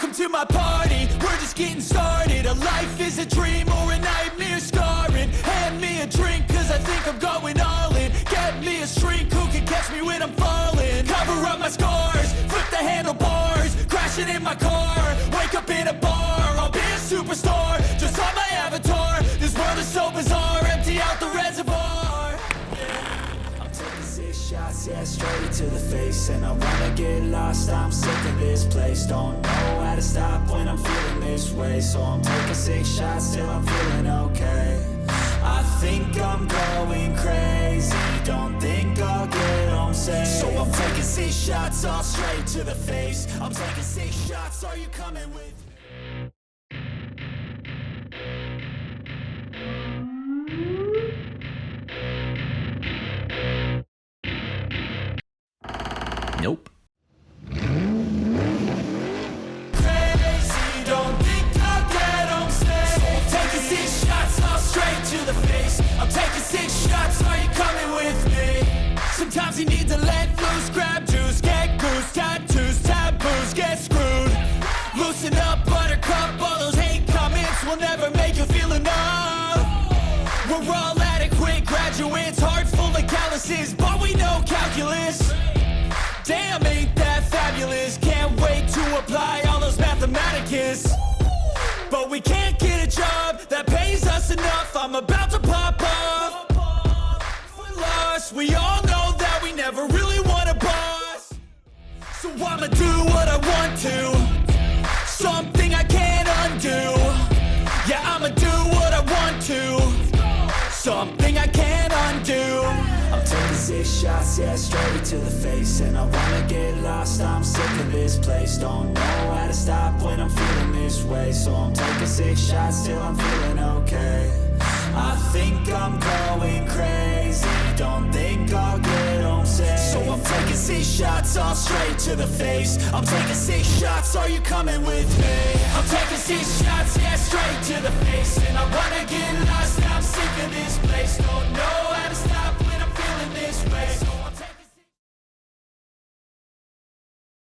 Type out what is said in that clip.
Welcome to my party, we're just getting started. A life is a dream or a nightmare scarring. Hand me a drink cause I think I'm going all in. Get me a shrink who can catch me when I'm falling. Cover up my scars, flip the handlebars. Crashing in my car, wake up in a bar. I'll be a superstar, just on my avatar. This world is so bizarre, empty out the reservoir. I'm taking 6 shots, yeah, straight to the face. And I wanna get lost, I'm sick of this place. Don't know how to stop when I'm feeling this way. So I'm taking 6 shots till I'm feeling okay. I think I'm going crazy, don't think I'll get home safe. So I'm taking 6 shots, all straight to the face. I'm taking 6 shots, are you coming with me? Nope. Crazy, don't think I'll get home safe. So I'm taking 6 shots, all straight to the face. I'm taking 6 shots, are you coming with me? Sometimes you need to let loose, grab juice, get goose, tattoos, taboos, get screwed. Loosen up, buttercup, all those hate comments will never make you feel enough. We're all adequate graduates, heart full of calluses, but we know calculus. Damn, ain't that fabulous? Can't wait to apply all those mathematicus. But we can't get a job that pays us enough. I'm about to pop off. We're lost, we all know that we never really want a boss. So I'ma do what I want to, something I can't undo. Yeah, I'ma do what I want to, something I can't undo. I'm taking 6 shots, yeah, straight to the face. And I wanna get lost, I'm sick of this place. Don't know how to stop when I'm feeling this way. So I'm taking 6 shots till I'm feeling okay. I think I'm going crazy, don't think I'll get home safe. So I'm taking 6 shots, all straight to the face. I'm taking 6 shots, are you coming with me? I'm taking 6 shots, yeah, straight to the face. And I wanna get lost, I'm sick of this place. Don't know how to stop when I'm feeling this way. So